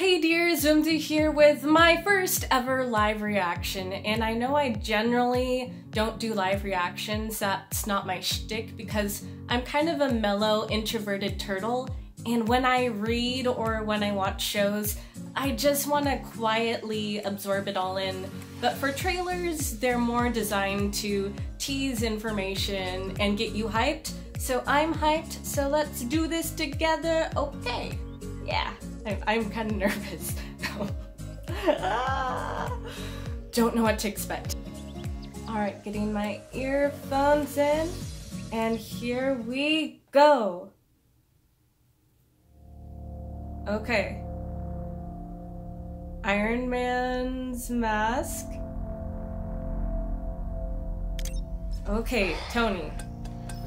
Hey dear, Zoomzy here with my first ever live reaction, and I know I generally don't do live reactions, that's not my shtick because I'm kind of a mellow, introverted turtle, and when I read or when I watch shows, I just want to quietly absorb it all in. But for trailers, they're more designed to tease information and get you hyped, so I'm hyped, so let's do this together, okay? Yeah. I'm kind of nervous. Don't know what to expect. Alright, getting my earphones in, and here we go. Okay. Iron Man's mask. Okay, Tony.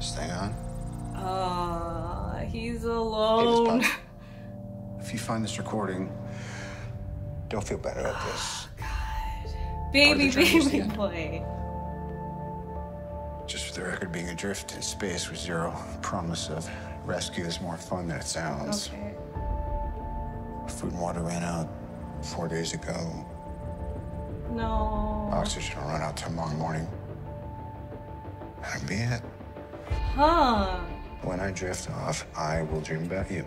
Stay on. He's alone. Hey, if you find this recording, don't feel bad about this. God. Baby boy. Just for the record, being adrift in space with zero promise of rescue is more fun than it sounds. Okay. Food and water ran out 4 days ago. No. Oxygen will run out tomorrow morning. That'll be it. Huh. When I drift off, I will dream about you.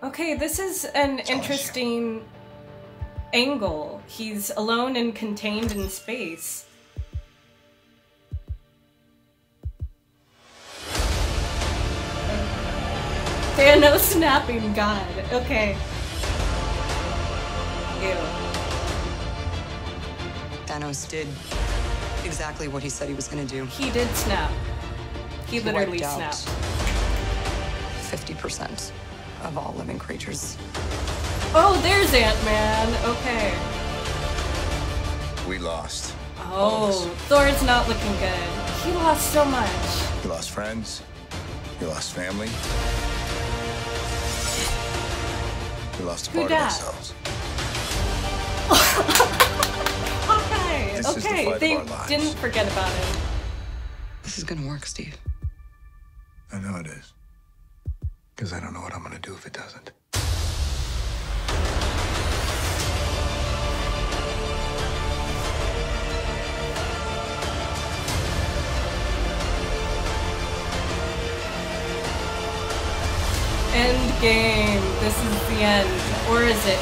Okay, this is an interesting angle. He's alone and contained in space. Thanos snapping, God. Okay. Ew. Thanos did exactly what he said he was gonna do. He did snap. He literally snapped. 50% of all living creatures. Oh, there's Ant-Man. Okay. We lost. Oh, Thor's not looking good. He lost so much. We lost friends. We lost family. We lost a part of ourselves. Okay, This is the okay, fight they of our lives. didn't forget about it. This is gonna work, Steve. I know it is. Because I don't know what I'm gonna do if it doesn't. Endgame. This is the end. Or is it?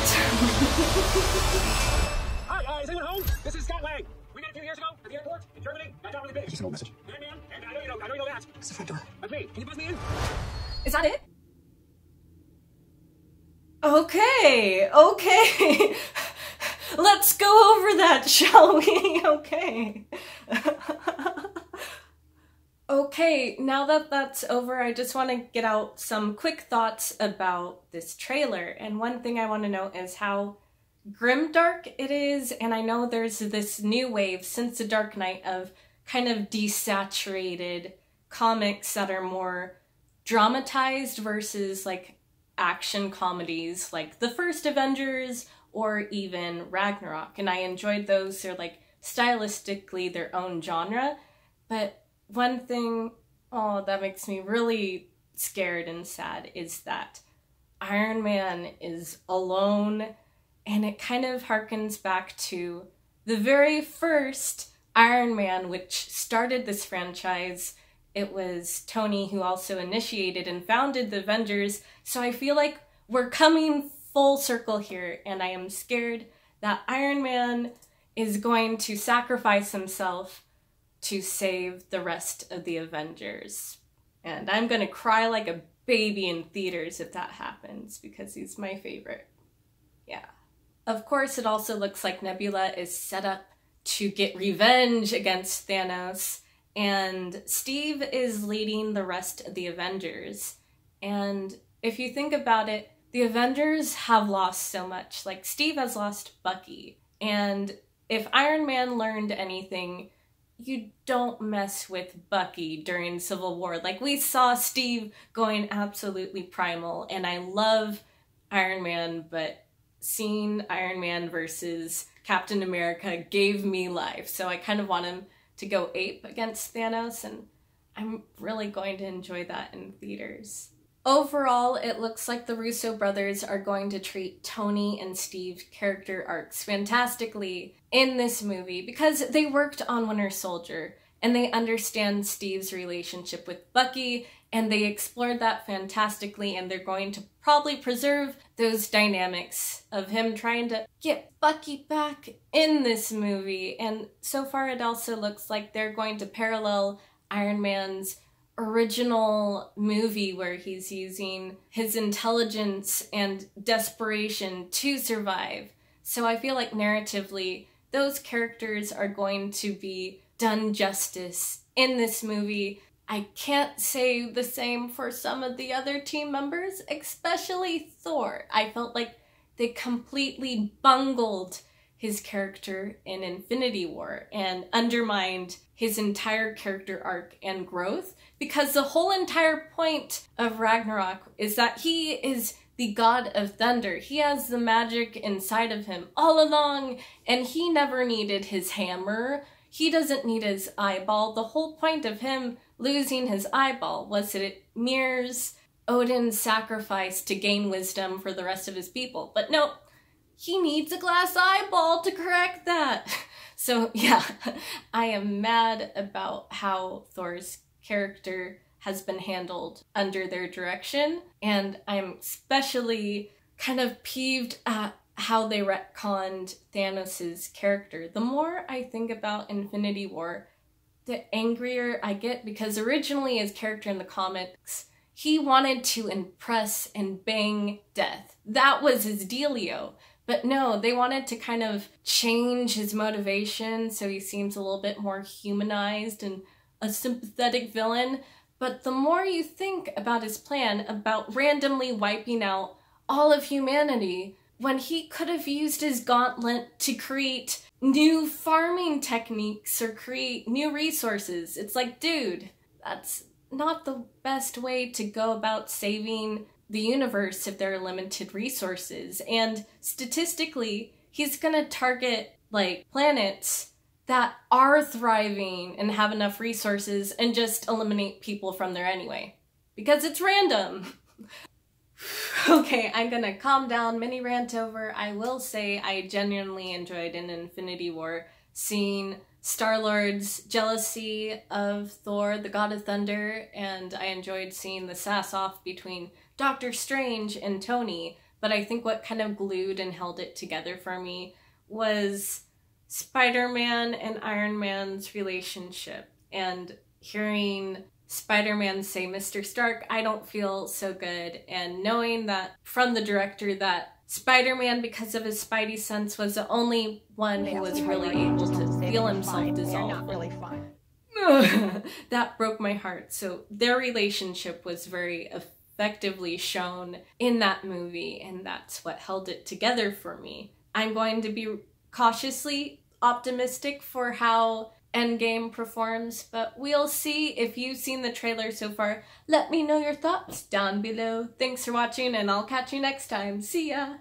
Hi, is anyone home? This is Scott Lang. We met a few years ago at the airport in Germany. Got down really big. Just a message. Man, and I know you know that. It's the front door. That's me. Can you buzz me in? Is that it? Okay, okay. Let's go over that, shall we? Okay. Okay, now that that's over, I just want to get out some quick thoughts about this trailer. And one thing I want to know is how grimdark it is. And I know there's this new wave since The Dark Knight of kind of desaturated comics that are more dramatized versus like action comedies like the first Avengers or even Ragnarok. And I enjoyed those. They're like stylistically their own genre. But one thing, that makes me really scared and sad is that Iron Man is alone, and it kind of harkens back to the very first Iron Man, which started this franchise. It was Tony who also initiated and founded the Avengers, so I feel like we're coming full circle here, and I am scared that Iron Man is going to sacrifice himself to save the rest of the Avengers. And I'm gonna cry like a baby in theaters if that happens, because he's my favorite. Yeah. Of course, it also looks like Nebula is set up to get revenge against Thanos, and Steve is leading the rest of the Avengers. And if you think about it, the Avengers have lost so much. Like, Steve has lost Bucky, and if Iron Man learned anything, you don't mess with Bucky during Civil War. Like, we saw Steve going absolutely primal, and I love Iron Man, but seeing Iron Man versus Captain America gave me life. So I kind of want him to go ape against Thanos, and I'm really going to enjoy that in theaters. Overall, it looks like the Russo brothers are going to treat Tony and Steve's character arcs fantastically in this movie because they worked on Winter Soldier and they understand Steve's relationship with Bucky and they explored that fantastically, and they're going to probably preserve those dynamics of him trying to get Bucky back in this movie. And so far it also looks like they're going to parallel Iron Man's original movie where he's using his intelligence and desperation to survive. So I feel like narratively, those characters are going to be done justice in this movie. I can't say the same for some of the other team members, especially Thor. I felt like they completely bungled his character in Infinity War and undermined his entire character arc and growth, because the whole entire point of Ragnarok is that he is the god of thunder. He has the magic inside of him all along, and he never needed his hammer. He doesn't need his eyeball. The whole point of him losing his eyeball was that it mirrors Odin's sacrifice to gain wisdom for the rest of his people. But no, he needs a glass eyeball to correct that. So yeah, I am mad about how Thor's character has been handled under their direction, and I'm especially kind of peeved at how they retconned Thanos' character. The more I think about Infinity War, the angrier I get, because originally his character in the comics, he wanted to impress and bang death. That was his dealio. But no, they wanted to kind of change his motivation so he seems a little bit more humanized and a sympathetic villain. But the more you think about his plan about randomly wiping out all of humanity, when he could have used his gauntlet to create new farming techniques or create new resources. It's like, dude, that's not the best way to go about saving the universe if there are limited resources. And statistically, he's gonna target like planets that are thriving and have enough resources and just eliminate people from there anyway. Because it's random. Okay, I'm gonna calm down, mini rant over. I will say I genuinely enjoyed in Infinity War seeing Star-Lord's jealousy of Thor, the God of Thunder, and I enjoyed seeing the sass-off between Doctor Strange and Tony, but I think what kind of glued and held it together for me was Spider-Man and Iron Man's relationship, and hearing Spider-Man say, "Mr. Stark, I don't feel so good," and knowing that from the director that Spider-Man, because of his spidey sense, was the only one who was really able to feel himself dissolve. Not really fun. That broke my heart. So their relationship was very effectively shown in that movie, and that's what held it together for me. I'm going to be cautiously optimistic for how Endgame performs, but we'll see. If you've seen the trailer so far, let me know your thoughts down below. Thanks for watching, and I'll catch you next time. See ya!